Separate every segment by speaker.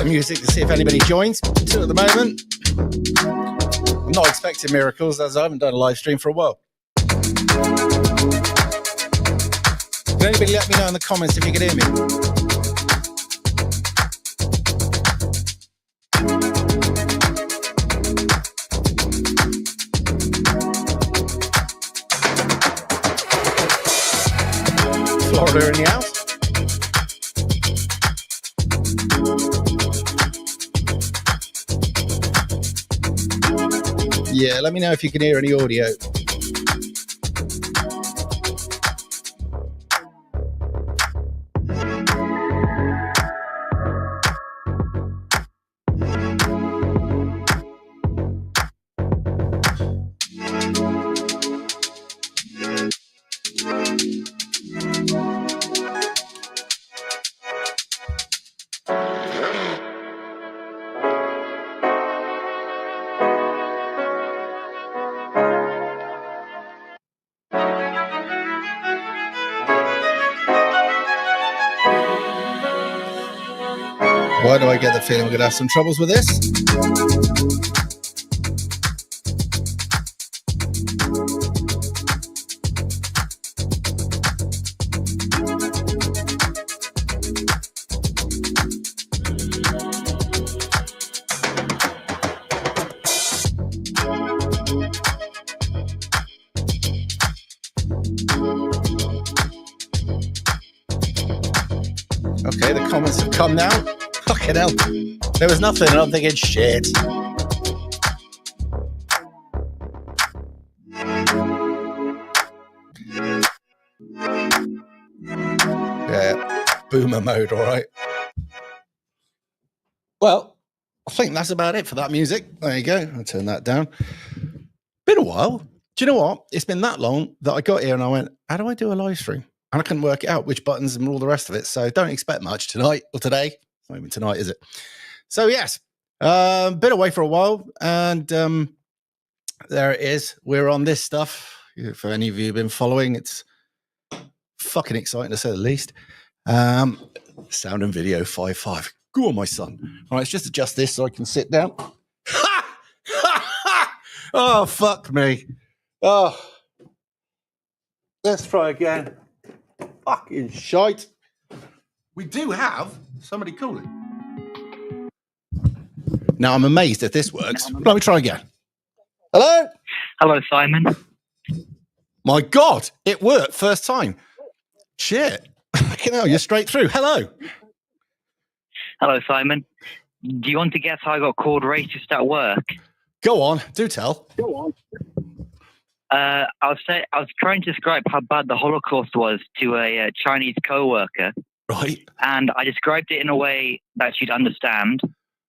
Speaker 1: music to see if anybody joins. Two at the moment. I'm not expecting miracles as I haven't done a live stream for a while. Can anybody let me know in the comments if you can hear me? Florida in the house. Yeah, let me know if you can hear any audio. Why do I get the feeling we're going to have some troubles with this? Okay, the comments have come now. Fucking hell. There was nothing, and I'm thinking, shit. Yeah, boomer mode, all right. Well, I think that's about it for that music. There you go. I'll turn that down. Been a while. Do you know what? It's been that long that I got here and I went, how do I do a live stream? And I couldn't work it out, which buttons and all the rest of it. So don't expect much tonight or today. It's not even tonight, is it? So yes, been away for a while, and there it is. We're on this stuff. For any of you who've been following, it's fucking exciting to say the least. Sound and video 5.5. Go on, my son. All right, let's just adjust this so I can sit down. Oh, fuck me. Oh, let's try again. Fucking shite. We do have somebody calling. Now, I'm amazed if this works. Let me try again. Hello?
Speaker 2: Hello, Simon.
Speaker 1: My God, it worked first time. Shit. You know, you're straight through. Hello.
Speaker 2: Hello, Simon. Do you want to guess how I got called racist at work?
Speaker 1: Go on. Do tell.
Speaker 2: Go on. I was trying to describe how bad the Holocaust was to a Chinese co-worker.
Speaker 1: Right.
Speaker 2: And I described it in a way that she'd understand.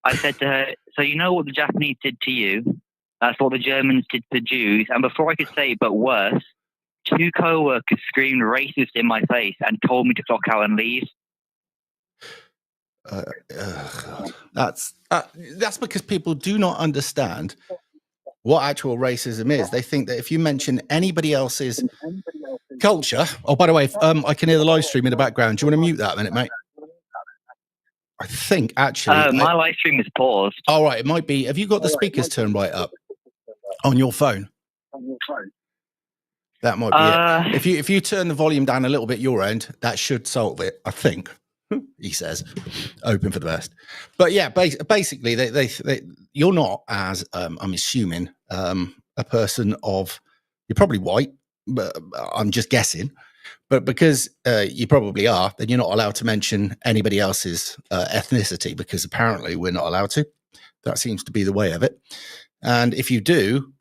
Speaker 2: I said to her, so you know what the Japanese did to you? That's what the Germans did to Jews. And before I could say it, but worse, two co-workers screamed racist in my face and told me to clock out and leave.
Speaker 1: That's because people do not understand what actual racism is. They think that if you mention anybody else's culture... Oh, by the way, I can hear the live stream in the background. Do you want to mute that a minute, mate? I think, actually...
Speaker 2: my live stream is paused.
Speaker 1: All right, it might be... Have you got the speakers turned right up on your phone? That might be it. If you turn the volume down a little bit your end, that should solve it, I think. He says, open for the best. But yeah, basically, they you're not, as I'm assuming, a person of... You're probably white, but I'm just guessing. But because you probably are, then you're not allowed to mention anybody else's ethnicity, because apparently we're not allowed to. That seems to be the way of it. And if you do,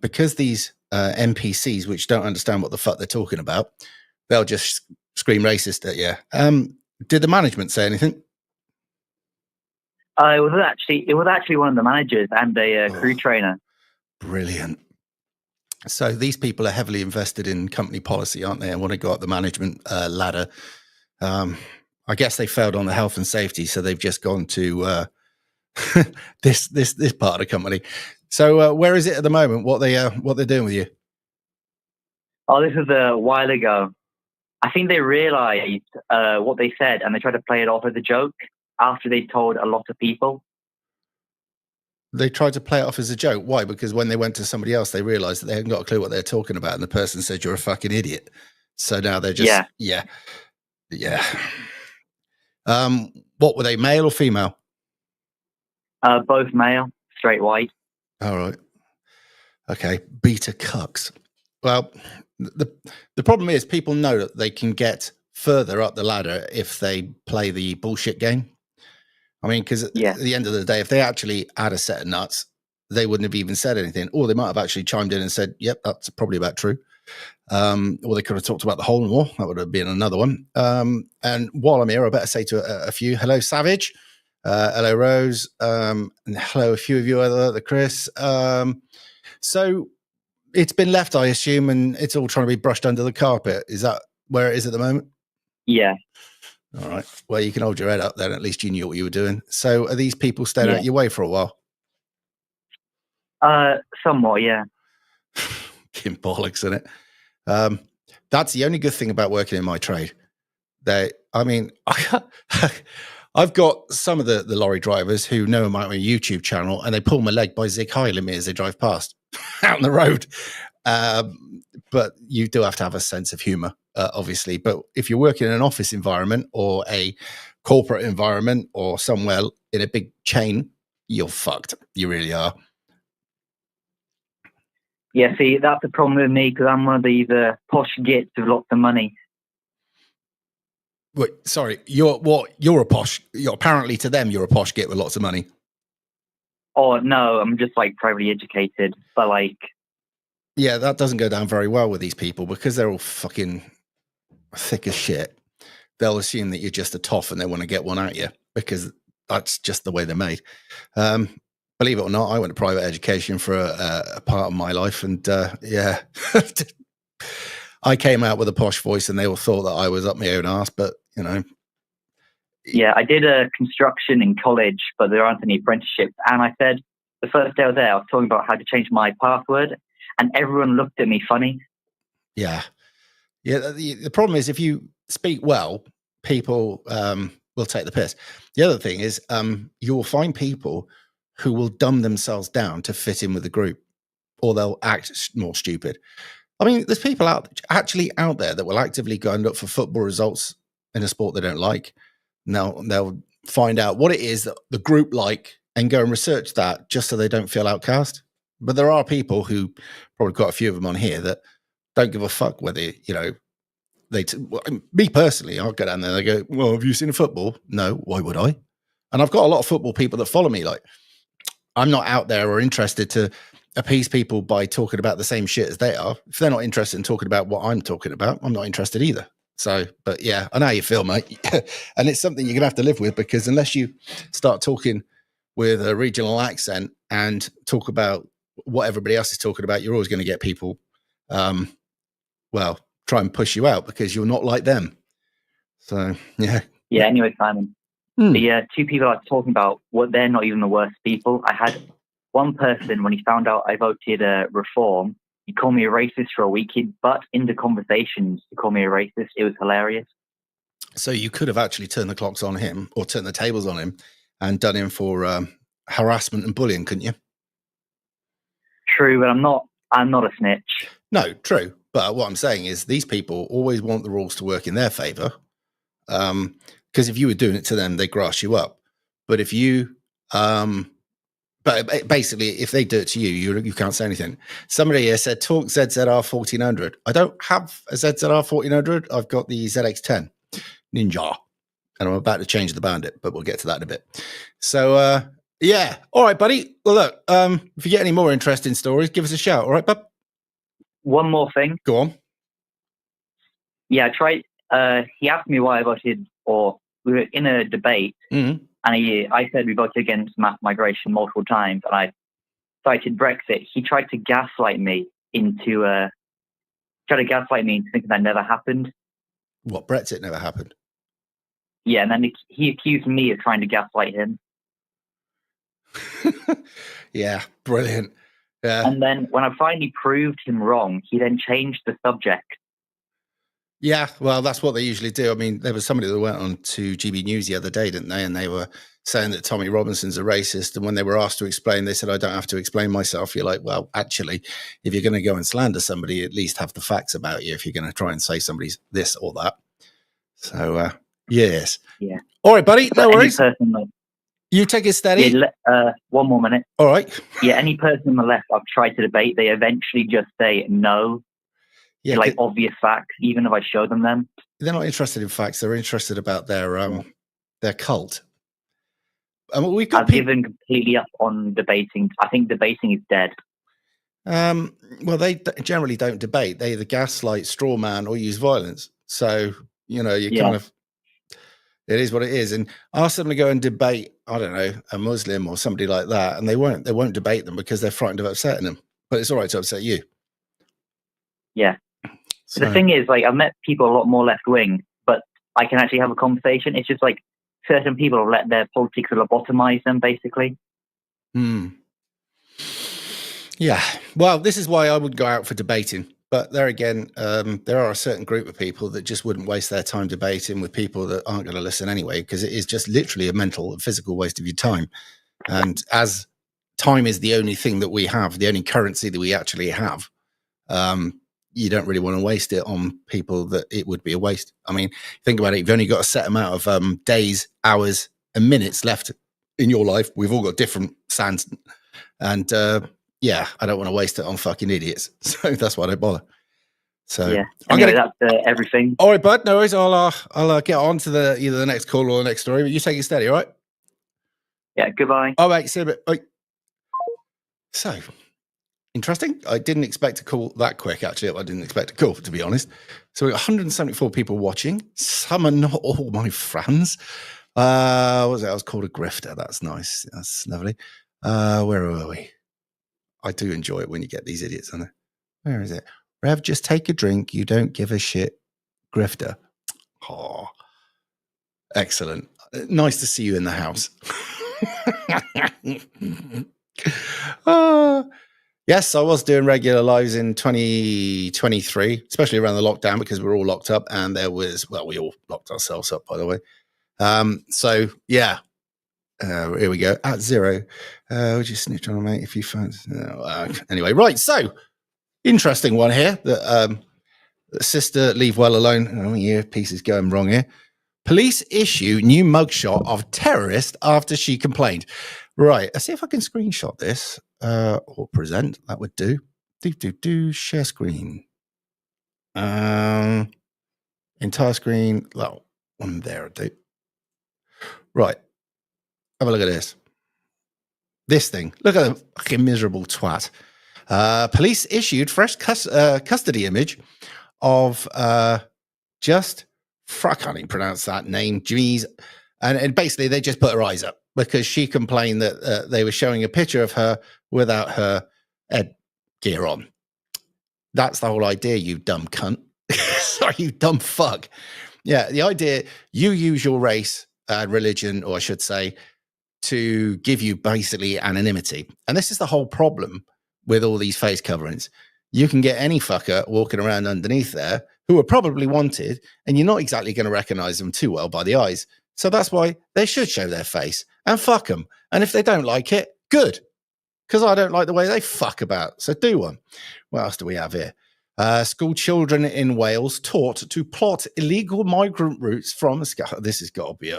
Speaker 1: because these NPCs, which don't understand what the fuck they're talking about, they'll just scream racist at you. Did the management say anything?
Speaker 2: It was actually one of the managers and a crew trainer.
Speaker 1: Brilliant. So these people are heavily invested in company policy, aren't they? And want to go up the management ladder. I guess they failed on the health and safety, so they've just gone to this part of the company. So where is it at the moment? What they're doing with you?
Speaker 2: Oh, this was a while ago. I think they realized what they said and they tried to play it off as a joke. after they told a lot of people.
Speaker 1: They tried to play it off as a joke. Why? Because when they went to somebody else, they realized that they hadn't got a clue what they're talking about. And the person said, you're a fucking idiot. So now they're just, yeah. What were they, male or female?
Speaker 2: Both male, straight white.
Speaker 1: All right. Okay. Beta cucks. Well, the problem is people know that they can get further up the ladder if they play the bullshit game. I mean, because at the end of the day, if they actually had a set of nuts, they wouldn't have even said anything, or they might have actually chimed in and said, yep, that's probably about true. Or they could have talked about the Holodomor. That would have been another one. And while I'm here, I better say to a few, hello, Savage. Hello, Rose. And hello, a few of you other Chris. So it's been left, I assume, and it's all trying to be brushed under the carpet. Is that where it is at the moment?
Speaker 2: Yeah.
Speaker 1: All right. Well, you can hold your head up then. At least you knew what you were doing. So are these people staying out your way for a while?
Speaker 2: Somewhat, yeah.
Speaker 1: Kim bollocks, isn't it? That's the only good thing about working in my trade. I mean, I've got some of the lorry drivers who know my YouTube channel, and they pull my leg by zig heiling me as they drive past out on the road. But you do have to have a sense of humor, obviously. But if you're working in an office environment or a corporate environment or somewhere in a big chain, you're fucked. You really are.
Speaker 2: Yeah, see, that's the problem with me, because I'm one of these posh gits with lots of money.
Speaker 1: Wait, sorry, you're a posh. You're apparently to them, you're a posh git with lots of money.
Speaker 2: Oh no, I'm just like privately educated, but like,
Speaker 1: yeah, that doesn't go down very well with these people because they're all fucking thick as shit. They'll assume that you're just a toff and they want to get one at you because that's just the way they're made. Believe it or not, I went to private education for a part of my life, and yeah. I came out with a posh voice and they all thought that I was up my own ass, but you know.
Speaker 2: Yeah, I did a construction in college, but there aren't any apprenticeships. And I said, the first day I was there, I was talking about how to change my password, and everyone looked at me funny.
Speaker 1: Yeah. Yeah. The problem is if you speak well, people will take the piss. The other thing is you will find people who will dumb themselves down to fit in with the group, or they'll act more stupid. I mean, there's people out there that will actively go and look for football results in a sport they don't like. Now they'll find out what it is that the group like and go and research that just so they don't feel outcast. But there are people who, probably quite a few of them on here, that don't give a fuck whether, you know, me personally, I'll go down there and they go, well, have you seen a football? No, why would I? And I've got a lot of football people that follow me. Like, I'm not out there or interested to appease people by talking about the same shit as they are. If they're not interested in talking about what I'm talking about, I'm not interested either. So, but yeah, I know how you feel, mate. And it's something you're going to have to live with, because unless you start talking with a regional accent and talk about what everybody else is talking about, you're always going to get people, well, try and push you out because you're not like them. So, yeah.
Speaker 2: Yeah, anyway, Simon, the two people I was talking about, they're not even the worst people. I had one person, when he found out I voted Reform, he called me a racist for a week. He'd butt into conversations to call me a racist. It was hilarious.
Speaker 1: So you could have actually turned the clocks on him or turned the tables on him and done him for harassment and bullying, couldn't you?
Speaker 2: True, but I'm not a snitch.
Speaker 1: No, true. But what I'm saying is these people always want the rules to work in their favor. Because if you were doing it to them, they grass you up. But if you, but basically, if they do it to you, you can't say anything. Somebody here said, talk ZZR 1400. I don't have a ZZR 1400. I've got the ZX10 Ninja. And I'm about to change the Bandit, but we'll get to that in a bit. So, yeah. All right, buddy. Well, look, if you get any more interesting stories, give us a shout. All right, bub?
Speaker 2: One more thing.
Speaker 1: Go on.
Speaker 2: Yeah, he asked me why I voted, or we were in a debate, and I said we voted against mass migration multiple times, and I cited Brexit. He tried to gaslight me into thinking that never happened.
Speaker 1: What, Brexit never happened?
Speaker 2: Yeah, and then he accused me of trying to gaslight him.
Speaker 1: Yeah, brilliant. Yeah.
Speaker 2: And then when I finally proved him wrong, he then changed the subject.
Speaker 1: Yeah, well, that's what they usually do. I mean, there was somebody that went on to GB News the other day, didn't they? And they were saying that Tommy Robinson's a racist. And when they were asked to explain, they said, I don't have to explain myself. You're like, well, actually, if you're going to go and slander somebody, at least have the facts about you if you're going to try and say somebody's this or that. So, yes.
Speaker 2: Yeah.
Speaker 1: All right, buddy. No worries. You take it steady.
Speaker 2: Yeah, 1 more minute.
Speaker 1: All right.
Speaker 2: Yeah, any person on the left I've tried to debate, they eventually just say no. Yeah, like obvious facts, even if I show them.
Speaker 1: They're not interested in facts. They're interested about their cult.
Speaker 2: I've given completely up on debating. I think debating is dead.
Speaker 1: Well, they generally don't debate. They either gaslight, straw man, or use violence. So, kind of, it is what it is. And ask them to go and debate, I don't know, a Muslim or somebody like that, and they won't debate them because they're frightened of upsetting them. But it's all right to upset you.
Speaker 2: Yeah. So the thing is, like, I've met people a lot more left wing, but I can actually have a conversation. It's just like certain people have let their politics lobotomize them, basically.
Speaker 1: Yeah. Well, this is why I would go out for debating. But there again, there are a certain group of people that just wouldn't waste their time debating with people that aren't going to listen anyway, because it is just literally a mental and physical waste of your time. And as time is the only thing that we have, the only currency that we actually have, you don't really want to waste it on people that it would be a waste. I mean, think about it. You've only got a set amount of days, hours, and minutes left in your life. We've all got different sands. And yeah, I don't want to waste it on fucking idiots. So that's why I don't bother. So
Speaker 2: yeah, anyway, that's everything.
Speaker 1: All right, bud. No worries. I'll get on to either the next call or the next story. But you take it steady, all right?
Speaker 2: Yeah. Goodbye.
Speaker 1: All right. See you in a bit. Bye. So interesting. I didn't expect a call that quick. Actually, I didn't expect a call, to be honest. So we got 174 people watching. Some are not all my friends. What was it? I was called a grifter. That's nice. That's lovely. Where were we? I do enjoy it when you get these idiots on there. Where is it? Rev, just take a drink. You don't give a shit. Grifter. Oh, excellent. Nice to see you in the house. Yes, I was doing regular lives in 2023, especially around the lockdown because we were all locked up and we all locked ourselves up, by the way. So yeah, here we go. At 0. Would you snitch on, mate, if you find... anyway, right. So interesting one here that sister leave well alone. Oh, yeah, piece is going wrong here. Police issue new mugshot of terrorist after she complained. Right. Let's see if I can screenshot this or present. That would do. Share screen. Entire screen. Well, one there I do. Right. Have a look at this. This thing. Look at the fucking miserable twat. Police issued fresh custody image of just... I can't even pronounce that name. Jeez. And basically, they just put her eyes up because she complained that they were showing a picture of her without her gear on. That's the whole idea, you dumb cunt. Sorry, you dumb fuck. Yeah, the idea, you use your race, religion, or I should say, to give you basically anonymity. And this is the whole problem with all these face coverings. You can get any fucker walking around underneath there who are probably wanted, and you're not exactly going to recognize them too well by the eyes. So that's why they should show their face and fuck them. And if they don't like it, good. Because I don't like the way they fuck about. So do one. What else do we have here? School children in Wales taught to plot illegal migrant routes from... This has got to be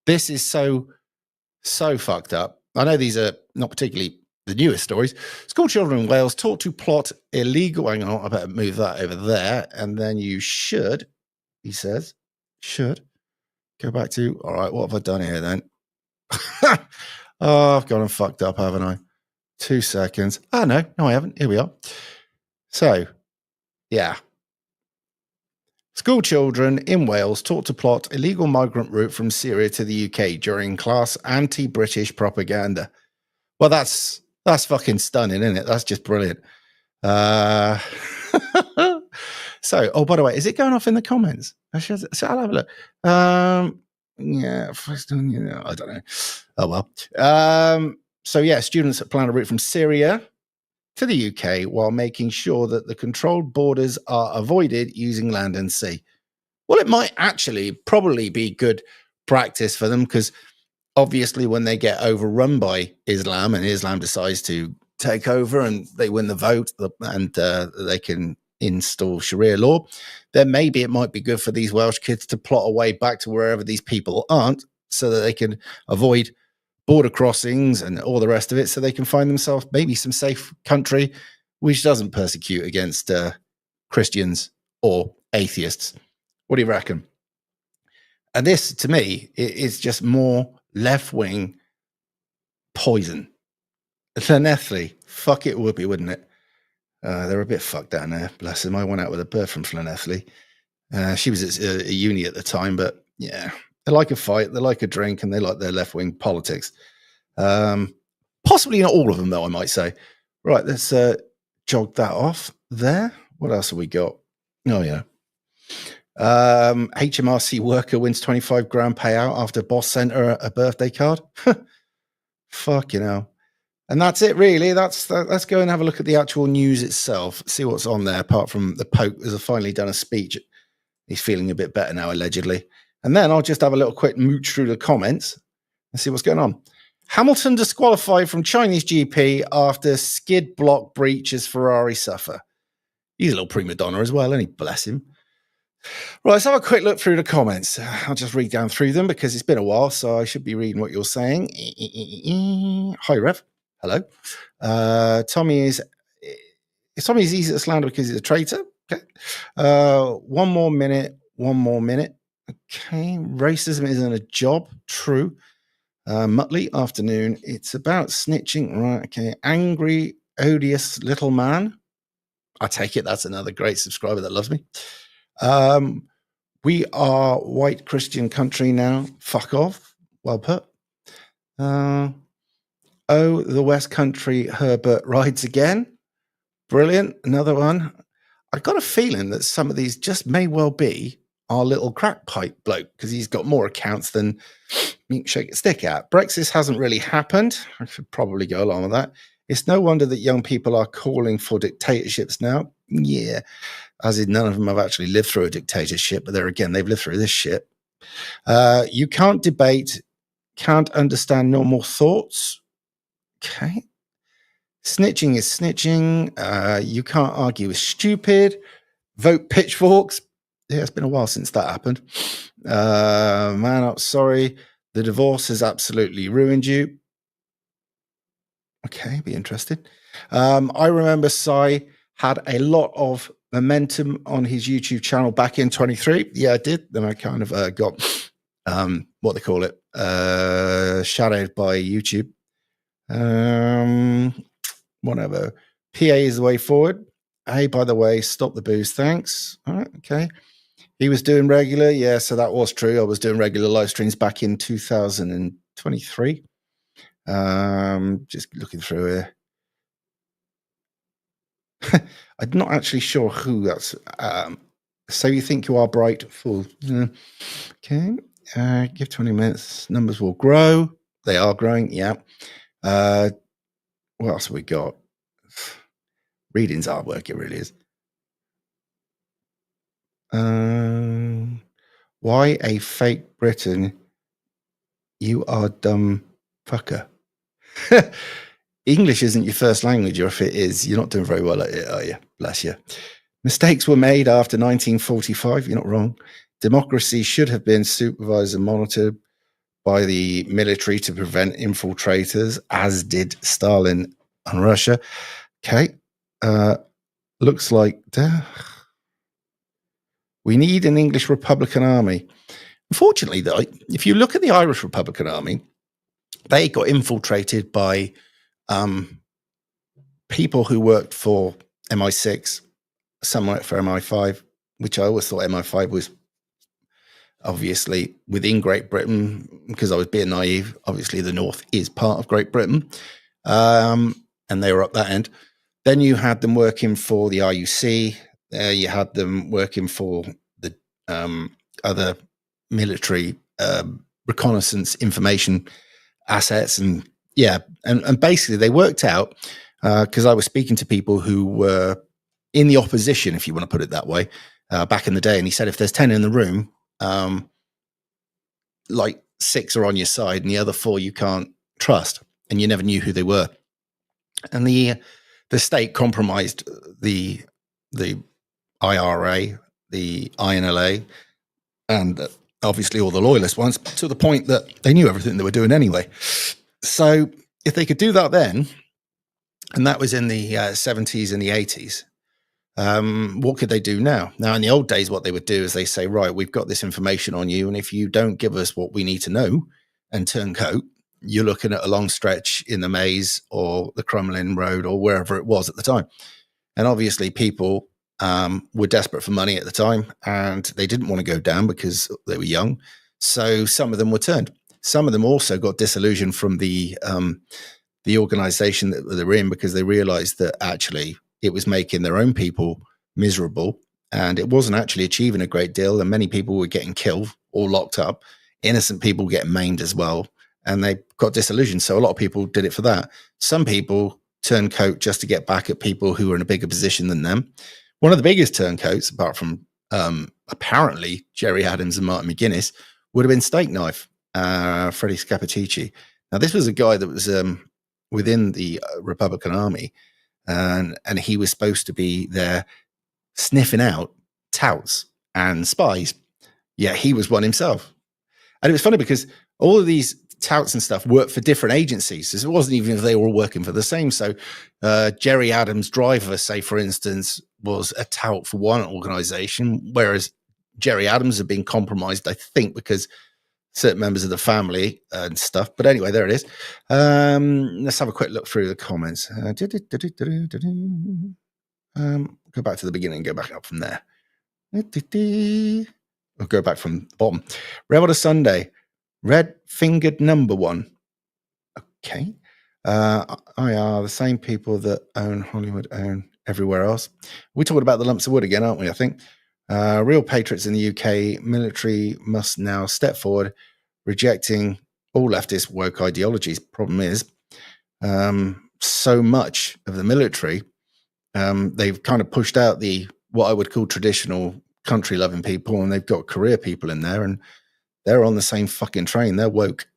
Speaker 1: This is so fucked up. I know these are not particularly the newest stories. School children in Wales taught to plot illegal... Hang on, I better move that over there. And then you should, he says, go back to... All right, what have I done here then? Oh, I've gone and fucked up, haven't I? 2 seconds. Oh, no, I haven't. Here we are. So, yeah. School children in Wales taught to plot illegal migrant route from Syria to the UK during class anti-British propaganda. Well, that's fucking stunning, isn't it? That's just brilliant. So, oh, by the way, is it going off in the comments? I'll have a look. Yeah, I don't know. Oh, well. So, yeah, students that plan a route from Syria to the UK while making sure that the controlled borders are avoided using land and sea. Well, it might actually probably be good practice for them, because obviously when they get overrun by Islam and Islam decides to take over and they win the vote and they can install Sharia law, then maybe it might be good for these Welsh kids to plot a way back to wherever these people aren't, so that they can avoid border crossings and all the rest of it, so they can find themselves maybe some safe country which doesn't persecute against Christians or atheists. What do you reckon? And this, to me, is just more left-wing poison. Llanelli, fuck it would be, wouldn't it? They're a bit fucked down there, bless them. I went out with a bird from Llanelli. She was at a uni at the time, but yeah, they like a fight, they like a drink, and they like their left-wing politics. Possibly not all of them, though, I might say. Right, let's jog that off there. What else have we got? Oh, yeah. HMRC worker wins 25 grand payout after boss sent her a birthday card. Fucking hell. And that's it, really. Let's go and have a look at the actual news itself, see what's on there, apart from the Pope has finally done a speech. He's feeling a bit better now, allegedly. And then I'll just have a little quick mooch through the comments and see what's going on. Hamilton disqualified from Chinese GP after skid block breach as Ferrari suffer. He's a little prima donna as well, isn't he? Bless him. Right, let's have a quick look through the comments. I'll just read down through them because it's been a while, so I should be reading what you're saying. Hi, Rev. Hello. Tommy's easy to slander because he's a traitor. Okay. One more minute. Okay. Racism isn't a job. True. Muttley, afternoon. It's about snitching. Right. Okay. Angry, odious little man. I take it that's another great subscriber that loves me. We are white Christian country now. Fuck off. Well put. Oh, the West Country Herbert rides again. Brilliant. Another one. I got a feeling that some of these just may well be our little crack pipe bloke, because he's got more accounts than you can shake a stick at. Brexit hasn't really happened. I should probably go along with that. It's no wonder that young people are calling for dictatorships now. Yeah, as in none of them have actually lived through a dictatorship, but there again, they've lived through this shit. You can't debate, can't understand normal thoughts. Okay. Snitching is snitching. You can't argue with stupid. Vote pitchforks. Yeah, it's been a while since that happened. Man up, sorry. The divorce has absolutely ruined you. Okay, be interested. I remember Sai had a lot of momentum on his YouTube channel back in 23. Yeah, I did. Then I kind of got, what they call it, shadowed by YouTube. Whatever. PA is the way forward. Hey, by the way, stop the booze. Thanks. All right. Okay. He was doing regular. Yeah. So that was true. I was doing regular live streams back in 2023. Just looking through here. I'm not actually sure who that's. So you think you are bright? Fool. Okay. Give 20 minutes. Numbers will grow. They are growing. Yeah. What else have we got? Reading's artwork, it really is. Why a fake Britain? You are dumb fucker. English isn't your first language, or if it is, you're not doing very well at it, are you? Bless you. Mistakes were made after 1945. You're not wrong. Democracy should have been supervised and monitored by the military to prevent infiltrators, as did Stalin and Russia. Okay. Looks like we need an English Republican Army. Unfortunately, though, if you look at the Irish Republican Army, they got infiltrated by people who worked for MI6, some worked for MI5, which I always thought MI5 was obviously within Great Britain, because I was being naive. Obviously, the North is part of Great Britain, and they were up that end. Then you had them working for the RUC. You had them working for the other military reconnaissance information assets. And yeah, and basically they worked out because I was speaking to people who were in the opposition, if you want to put it that way, back in the day. And he said, if there's 10 in the room, like 6 are on your side and the other 4 you can't trust, and you never knew who they were. And the state compromised the IRA, the INLA, and obviously all the loyalist ones, to the point that they knew everything they were doing anyway. So if they could do that then, and that was in the 70s and the 80s, what could they do now? Now, in the old days, what they would do is they say, right, we've got this information on you, and if you don't give us what we need to know and turncoat, you're looking at a long stretch in the maze or the Crumlin Road or wherever it was at the time. And obviously people were desperate for money at the time, and they didn't want to go down because they were young. So some of them were turned. Some of them also got disillusioned from the organization that they were in, because they realized that actually it was making their own people miserable, and it wasn't actually achieving a great deal. And many people were getting killed or locked up. Innocent people getting maimed as well. And they got disillusioned. So a lot of people did it for that. Some people turncoat just to get back at people who were in a bigger position than them. One of the biggest turncoats, apart from apparently Jerry Adams and Martin McGuinness, would have been Steak Knife, Freddie Scappaticci. Now, this was a guy that was within the Republican Army, and he was supposed to be there sniffing out touts and spies. Yeah, he was one himself. And it was funny because all of these touts and stuff worked for different agencies. So it wasn't even if they were all working for the same. So Jerry Adams' driver, say, for instance, was a tout for one organization, whereas Jerry Adams had been compromised, I think, because certain members of the family and stuff. But anyway, there it is. Let's have a quick look through the comments. Go back to the beginning and go back up from there. We'll go back from the bottom. Rebel to Sunday. Red-fingered number 1. Okay. I are the same people that own Hollywood own everywhere else. We're talking about the lumps of wood again, aren't we, I think? Real patriots in the UK, military must now step forward, rejecting all leftist woke ideologies. Problem is, so much of the military, they've kind of pushed out what I would call traditional country-loving people, and they've got career people in there, and they're on the same fucking train. They're woke.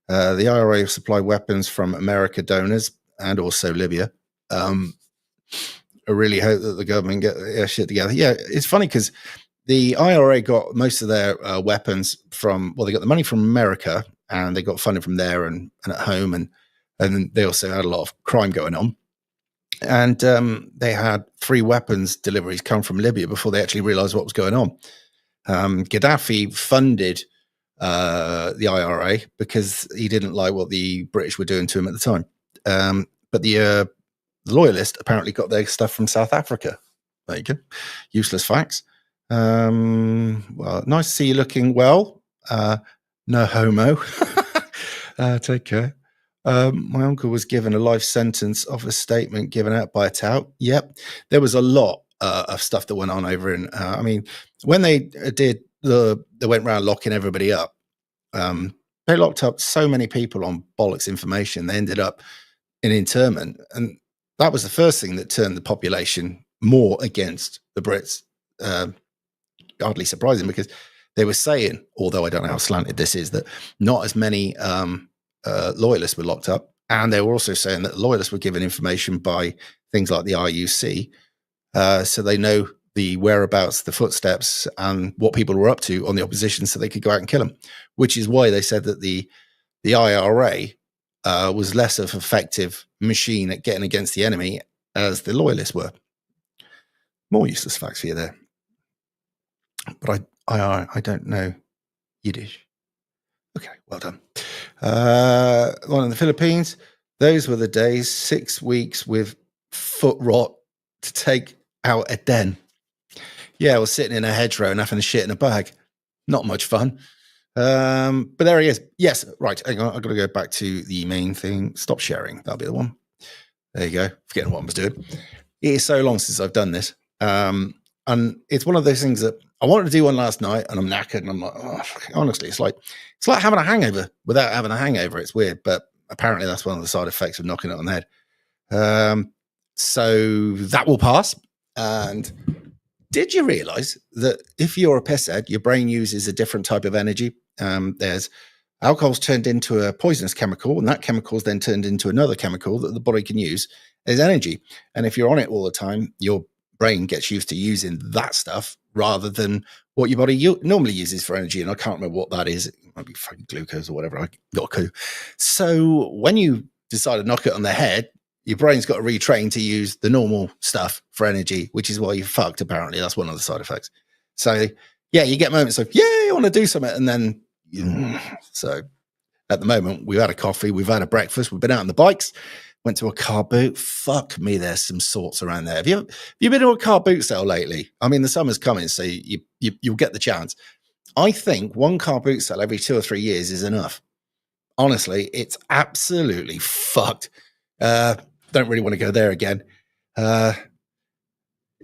Speaker 1: The IRA supply weapons from America donors and also Libya. I really hope that the government get their shit together. Yeah, it's funny because the IRA got most of their weapons from, well, they got the money from America, and they got funding from there and at home, and they also had a lot of crime going on. And they had 3 weapons deliveries come from Libya before they actually realized what was going on. Gaddafi funded the IRA because he didn't like what the British were doing to him at the time. But the loyalists apparently got their stuff from South Africa. There you go. Useless facts. Well, nice to see you looking well. No homo. Take care. My uncle was given a life sentence off a statement given out by a tout. Yep. There was a lot of stuff that went on over in, I mean, when they went around locking everybody up, they locked up so many people on bollocks information. They ended up in internment. And that was the first thing that turned the population more against the Brits. Hardly surprising, because they were saying, although I don't know how slanted this is, that not as many loyalists were locked up. And they were also saying that loyalists were given information by things like the RUC, so they know the whereabouts, the footsteps, and what people were up to on the opposition, so they could go out and kill them. Which is why they said that the IRA was less of an effective machine at getting against the enemy as the loyalists were. More useless facts for you there. But I don't know Yiddish. Okay, well done. One in the Philippines. Those were the days. 6 weeks with foot rot to take out a den. Yeah, I was sitting in a hedgerow and having a shit in a bag. Not much fun. But there he is. Yes, right. Hang on, I've got to go back to the main thing. Stop sharing. That'll be the one. There you go. Forgetting what I was doing. It is so long since I've done this. And it's one of those things that I wanted to do one last night, and I'm knackered, and I'm like, oh, honestly, it's like having a hangover without having a hangover. It's weird, but apparently that's one of the side effects of knocking it on the head. So that will pass. And did you realize that if you're a pisshead, your brain uses a different type of energy? There's alcohol's turned into a poisonous chemical, and that chemical is then turned into another chemical that the body can use as energy. And if you're on it all the time, your brain gets used to using that stuff rather than what your body normally uses for energy. And I can't remember what that is. It might be fucking glucose or whatever. I got a clue. So when you decide to knock it on the head, your brain's got to retrain to use the normal stuff for energy, which is why you're fucked, apparently. That's one of the side effects. So, yeah, you get moments of, yeah, I want to do something. And then, so at the moment, we've had a coffee, we've had a breakfast, we've been out on the bikes, went to a car boot. Fuck me, there's some sorts around there. Have you been to a car boot sale lately? I mean, the summer's coming, so you'll get the chance. I think one car boot sale every 2 or 3 years is enough. Honestly, it's absolutely fucked. Don't really want to go there again.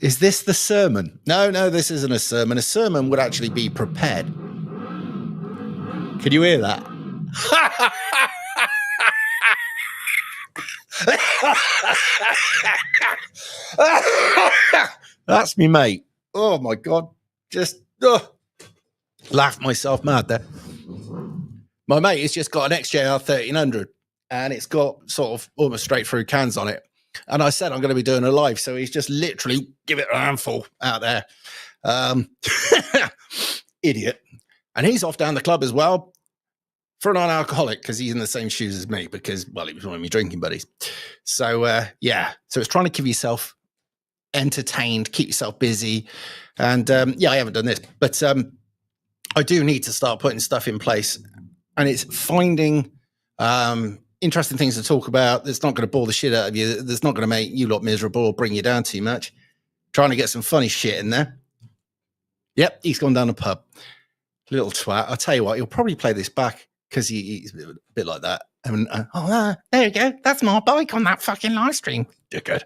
Speaker 1: Is this the sermon? No, this isn't a sermon. A sermon would actually be prepared. Can you hear that? That's me, mate. Oh my God. Just laughed myself mad there. My mate has just got an XJR 1300 and it's got sort of almost straight through cans on it. And I said I'm going to be doing a live, so he's just literally give it a handful out there. Idiot. And he's off down the club as well for a non-alcoholic because he's in the same shoes as me because, well, he was one of my drinking buddies. So, yeah. So it's trying to keep yourself entertained, keep yourself busy. And, yeah, I haven't done this. But I do need to start putting stuff in place. And it's finding interesting things to talk about that's not going to bore the shit out of you, that's not going to make you lot miserable or bring you down too much. Trying to get some funny shit in there. Yep, he's gone down the pub. Little twat. I'll tell you what, he'll probably play this back because he's a bit like that. And, there you go. That's my bike on that fucking live stream. Good.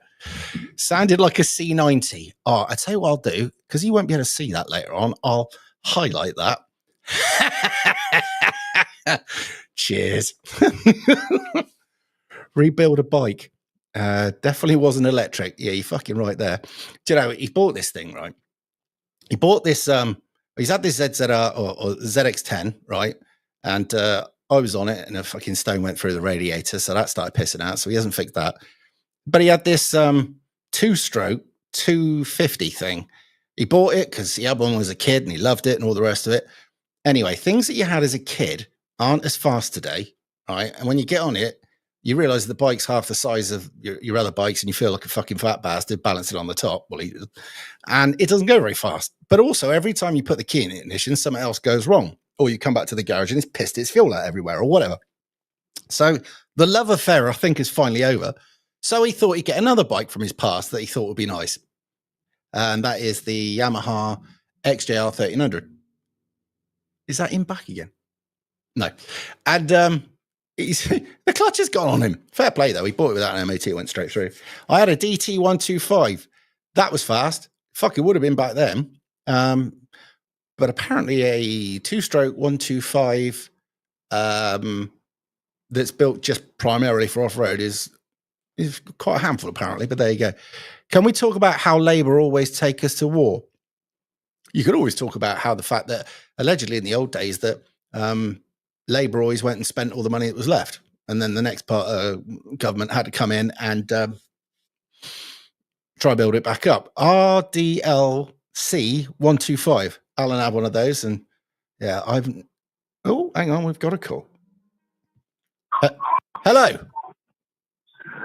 Speaker 1: Sounded like a C90. Oh, I tell you what I'll do, because you won't be able to see that later on. I'll highlight that. Cheers. Rebuild a bike. Definitely wasn't electric. Yeah, you're fucking right there. Do you know, he bought this thing, right? He bought this, he's had this ZZR or ZX10, right? And I was on it and a fucking stone went through the radiator. So that started pissing out. So he hasn't fixed that. But he had this 2-stroke 250 thing. He bought it because he had one as a kid and he loved it and all the rest of it. Anyway, things that you had as a kid aren't as fast today, right? And when you get on it, you realize the bike's half the size of your other bikes and you feel like a fucking fat bastard balancing on the top. Well, and it doesn't go very fast. But also, every time you put the key in the ignition, something else goes wrong. Or you come back to the garage and it's pissed its fuel out everywhere or whatever. So the love affair, I think, is finally over. So he thought he'd get another bike from his past that he thought would be nice. And that is the Yamaha XJR 1300. Is that him back again? No. And the clutch has gone on him. Fair play, though. He bought it without an MOT, went straight through. I had a DT125. That was fast. Fuck, it would have been back then. But apparently a 2-stroke 125 that's built just primarily for off-road is quite a handful, apparently. But there you go. Can we talk about how Labour always take us to war? You could always talk about how the fact that allegedly in the old days that Labour always went and spent all the money that was left. And then the next part of government had to come in and try build it back up. RDLC 125. Alan had one of those. And yeah, oh, hang on. We've got a call. Hello.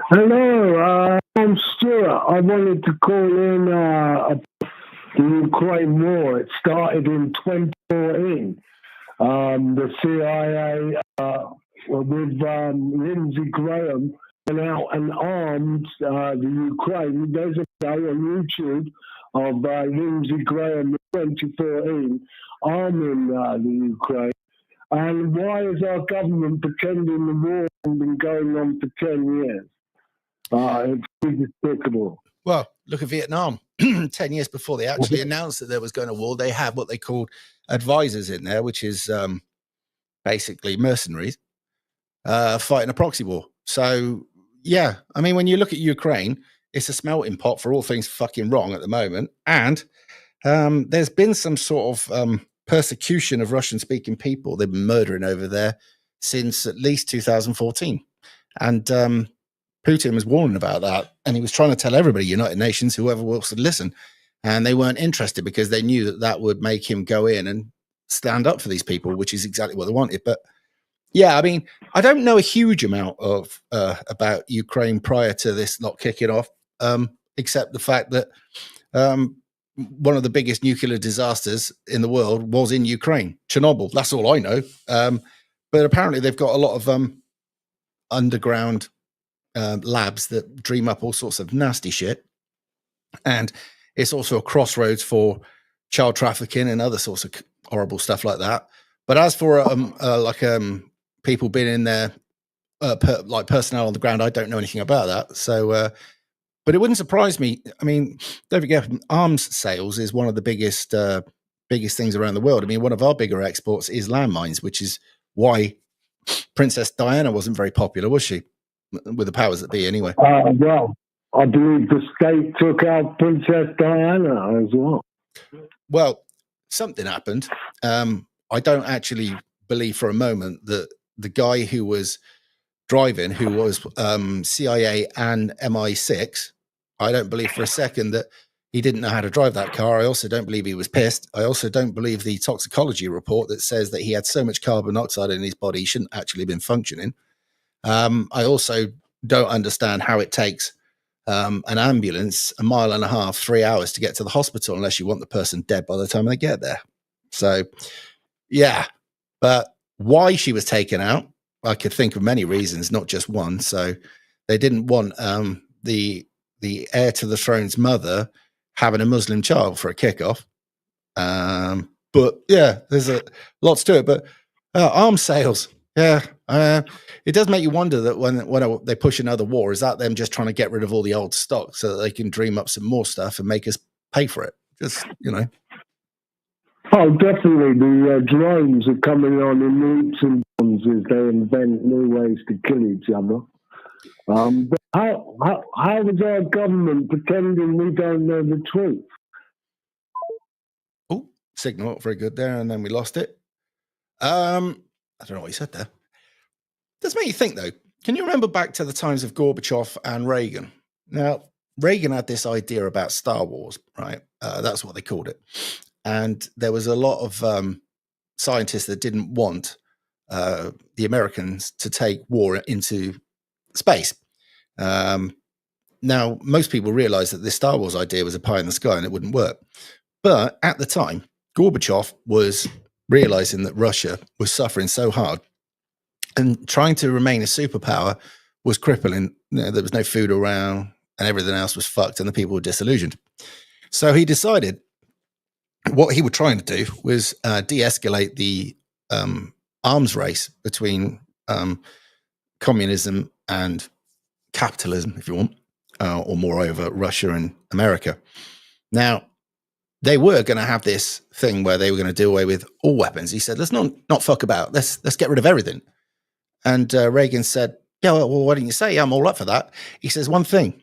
Speaker 3: Hello, I'm Stuart. I wanted to call in the Ukraine war. It started in 2014. The CIA with Lindsey Graham went out and armed the Ukraine. There's a show on YouTube of Lindsey Graham in 2014 arming the Ukraine. And why is our government pretending the war has been going on for 10 years? It's despicable.
Speaker 1: Well, look at Vietnam. 10 years before they actually announced that there was going to war, they had what they called advisors in there, which is basically mercenaries fighting a proxy war. So, yeah, I mean, when you look at Ukraine, it's a smelting pot for all things fucking wrong at the moment. And there's been some sort of persecution of Russian-speaking people. They've been murdering over there since at least 2014. And Putin was warning about that. And he was trying to tell everybody, United Nations, whoever wants to listen. And they weren't interested because they knew that that would make him go in and stand up for these people, which is exactly what they wanted. But yeah, I mean, I don't know a huge amount of about Ukraine prior to this not kicking off, except the fact that one of the biggest nuclear disasters in the world was in Ukraine, Chernobyl. That's all I know. But apparently they've got a lot of underground labs that dream up all sorts of nasty shit. And it's also a crossroads for child trafficking and other sorts of horrible stuff like that. But as for people being in there, like personnel on the ground, I don't know anything about that. So, but it wouldn't surprise me. I mean, don't forget, arms sales is one of the biggest things around the world. I mean, one of our bigger exports is landmines, which is why Princess Diana wasn't very popular, was she? With the powers that be, anyway.
Speaker 3: Well, I believe the state took out Princess Diana as well.
Speaker 1: Well, something happened. I don't actually believe for a moment that the guy who was driving, who was CIA and MI6, I don't believe for a second that he didn't know how to drive that car. I also don't believe he was pissed. I also don't believe the toxicology report that says that he had so much carbon dioxide in his body he shouldn't actually have been functioning. I also don't understand how it takes an ambulance 1.5 miles, 3 hours to get to the hospital unless you want the person dead by the time they get there. So, yeah. But why she was taken out, I could think of many reasons, not just one. So they didn't want the heir to the throne's mother having a Muslim child for a kickoff. But yeah, there's lots to it. But arms sales, yeah. It does make you wonder that when they push another war, is that them just trying to get rid of all the old stock so that they can dream up some more stuff and make us pay for it? Just,
Speaker 3: Oh, definitely. The drones are coming on in leaps and bounds as they invent new ways to kill each other. But how is our government pretending we don't know the truth?
Speaker 1: Oh, signal not very good there, and then we lost it. I don't know what he said there. Does make you think, though. Can you remember back to the times of Gorbachev and Reagan? Now, Reagan had this idea about Star Wars, right? That's what they called it. And there was a lot of scientists that didn't want the Americans to take war into space. Now, most people realized that this Star Wars idea was a pie in the sky and it wouldn't work. But at the time, Gorbachev was realizing that Russia was suffering so hard and trying to remain a superpower was crippling. There was no food around and everything else was fucked and the people were disillusioned. So he decided what he was trying to do was de-escalate the arms race between communism and capitalism, if you want, or moreover, Russia and America. Now, they were going to have this thing where they were going to do away with all weapons. He said, let's not fuck about. Let's get rid of everything. And Reagan said, yeah, well, why didn't you say? Yeah, I'm all up for that. He says one thing,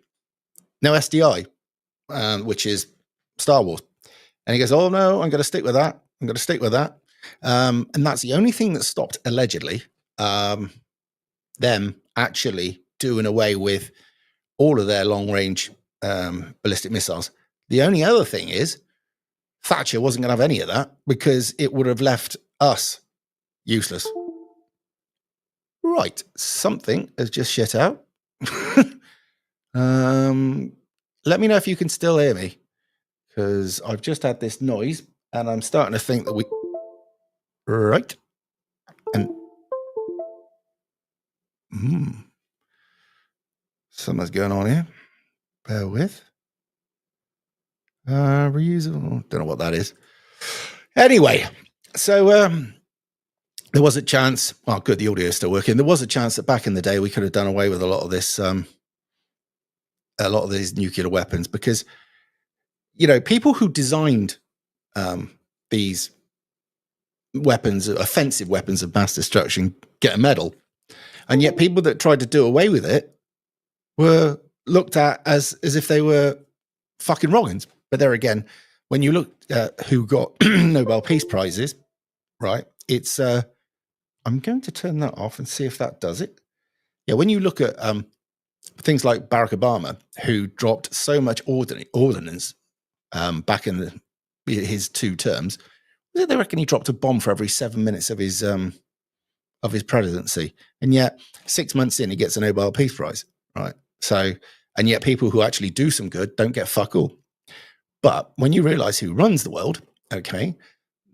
Speaker 1: no SDI, which is Star Wars. And he goes, oh, no, I'm going to stick with that. I'm going to stick with that. And that's the only thing that stopped, allegedly, them actually doing away with all of their long-range ballistic missiles. The only other thing is Thatcher wasn't going to have any of that because it would have left us useless. Right. Something has just shit out. Let me know if you can still hear me, because I've just had this noise and I'm starting to think that we... Right. And... something's going on here. Bear with. Reusable. Don't know what that is. Anyway, so there was a chance. Oh, good. The audio is still working. There was a chance that back in the day we could have done away with a lot of this, a lot of these nuclear weapons, because people who designed these weapons, offensive weapons of mass destruction, get a medal, and yet people that tried to do away with it were looked at as if they were fucking wrongins. But there again, when you look at who got Nobel Peace Prizes, right? It's I'm going to turn that off and see if that does it. Yeah, when you look at things like Barack Obama, who dropped so much ordnance back in his 2 terms, they reckon he dropped a bomb for every 7 minutes of his presidency, and yet 6 months in, he gets a Nobel Peace Prize, right? So, and yet people who actually do some good don't get fuck all. But when you realize who runs the world, okay,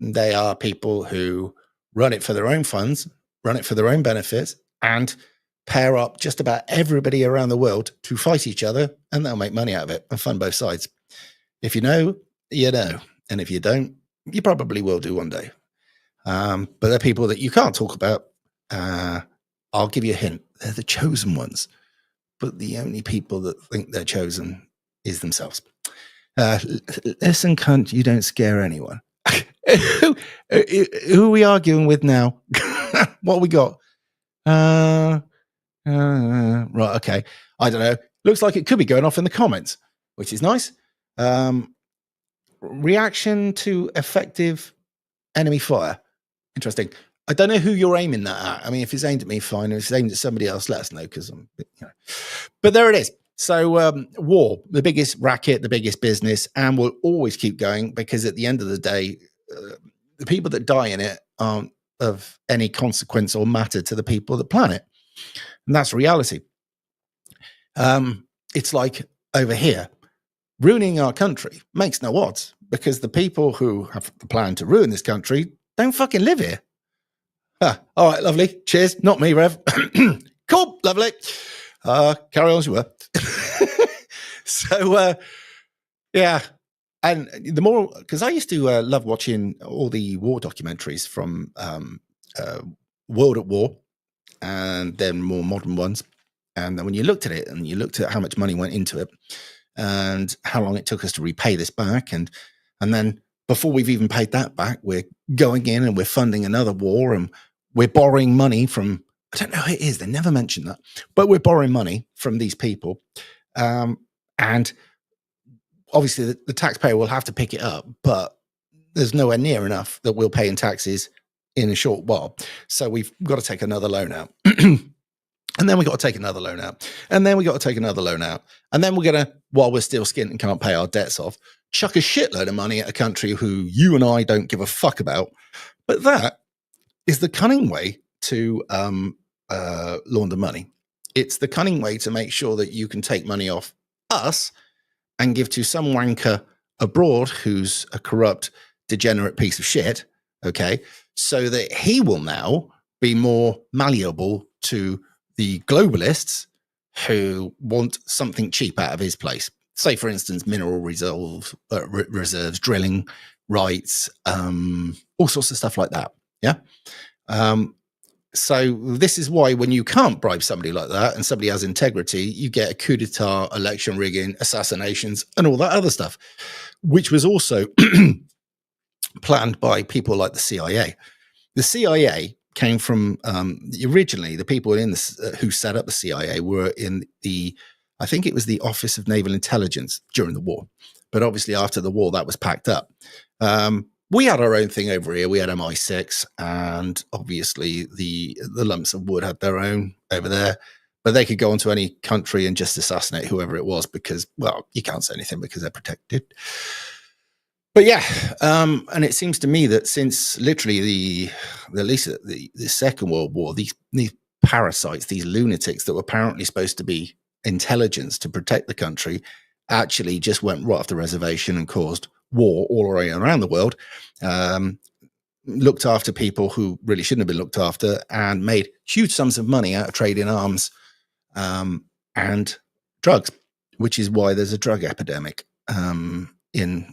Speaker 1: they are people who run it for their own funds, run it for their own benefits, and pair up just about everybody around the world to fight each other, and they'll make money out of it and fund both sides. If you know, you know. And if you don't, you probably will do one day. But they're people that you can't talk about. I'll give you a hint. They're the chosen ones. But the only people that think they're chosen is themselves. Listen, cunt, you don't scare anyone. Who are we arguing with now? What we got? Right, okay. I don't know. Looks like it could be going off in the comments, which is nice. Reaction to effective enemy fire. Interesting. I don't know who you're aiming that at. I mean, if it's aimed at me, fine. If it's aimed at somebody else, let us know, because I'm, But there it is. So war, the biggest racket, the biggest business, and will always keep going, because at the end of the day, the people that die in it aren't of any consequence or matter to the people that plan it. And that's reality. It's like over here, ruining our country makes no odds, because the people who have the plan to ruin this country don't fucking live here. All right, lovely. Cheers. Not me, Rev. Cool, lovely. Carry on as you were. So, yeah. And the more, because I used to love watching all the war documentaries from World at War, and then more modern ones. And then when you looked at it and you looked at how much money went into it and how long it took us to repay this back, and then before we've even paid that back, we're going in and we're funding another war, and we're borrowing money from, I don't know who it is, they never mention that, but we're borrowing money from these people. And obviously the taxpayer will have to pick it up, but there's nowhere near enough that we'll pay in taxes in a short while. So we've got to take another loan out. And then we got to take another loan out. And then we got to take another loan out. And then we're going to, while we're still skint and can't pay our debts off, chuck a shitload of money at a country who you and I don't give a fuck about. But that is the cunning way to launder money. It's the cunning way to make sure that you can take money off us and give to some wanker abroad who's a corrupt, degenerate piece of shit, okay, so that he will now be more malleable to the globalists who want something cheap out of his place. Say, for instance, mineral reserves, drilling rights, all sorts of stuff like that, yeah? So this is why when you can't bribe somebody like that and somebody has integrity, you get a coup d'etat, election rigging, assassinations, and all that other stuff, which was also planned by people like the CIA. The CIA came from, originally, the people in who set up the CIA were in I think it was the Office of Naval Intelligence during the war. But obviously after the war, that was packed up. We had our own thing over here. We had MI6, and obviously the lumps of wood had their own over there. But they could go onto any country and just assassinate whoever it was, because, well, you can't say anything because they're protected. But yeah, and it seems to me that since literally the Second World War, these parasites, these lunatics that were apparently supposed to be intelligence to protect the country, actually just went right off the reservation and caused war all around the world, looked after people who really shouldn't have been looked after, and made huge sums of money out of trading arms and drugs, which is why there's a drug epidemic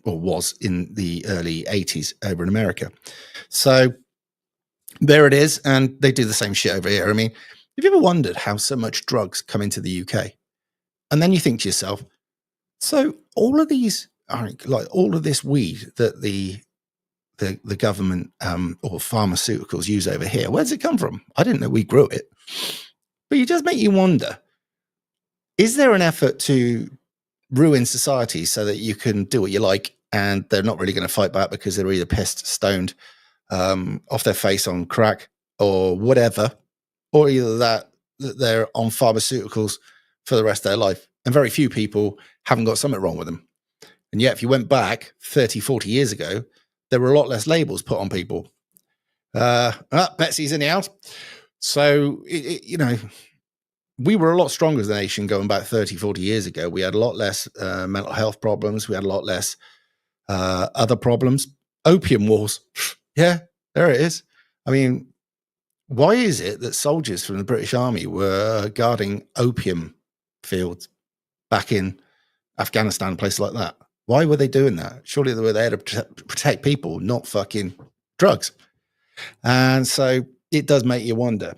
Speaker 1: was in the early 80s over in America. So there it is, and they do the same shit over here. I mean, have you ever wondered how so much drugs come into the UK? And then you think to yourself, so all of these, like all of this weed that the government or pharmaceuticals use over here, where does it come from? I didn't know we grew it. But you just make you wonder, is there an effort to ruin society so that you can do what you like and they're not really going to fight back because they're either pissed, stoned, off their face on crack or whatever, or either that they're on pharmaceuticals for the rest of their life, and very few people haven't got something wrong with them. And yet if you went back 30, 40 years ago, there were a lot less labels put on people. Betsy's in the house. So, you know, we were a lot stronger as a nation going back 30, 40 years ago. We had a lot less mental health problems. We had a lot less other problems. Opium wars. Yeah, there it is. I mean, why is it that soldiers from the British Army were guarding opium fields back in Afghanistan, places like that? Why were they doing that? Surely they were there to protect people, not fucking drugs. And so it does make you wonder.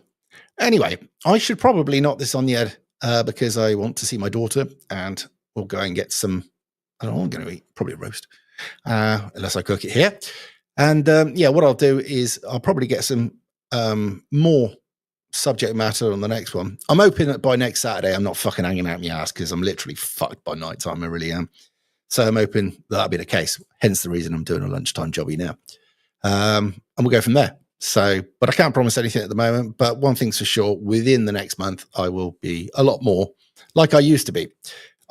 Speaker 1: Anyway, I should probably knock this on the head because I want to see my daughter, and we'll go and get some. I don't know what I'm going to eat. Probably a roast, unless I cook it here. And yeah, what I'll do is I'll probably get some more subject matter on the next one. I'm hoping that by next Saturday I'm not fucking hanging out my ass because I'm literally fucked by night time. I really am. So I'm hoping that'll be the case. Hence the reason I'm doing a lunchtime jobby now. And we'll go from there. So, but I can't promise anything at the moment. But one thing's for sure, within the next month, I will be a lot more like I used to be.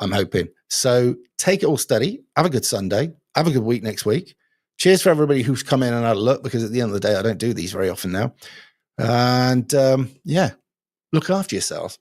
Speaker 1: I'm hoping. So take it all steady. Have a good Sunday. Have a good week next week. Cheers for everybody who's come in and had a look, because at the end of the day, I don't do these very often now. And yeah, look after yourselves.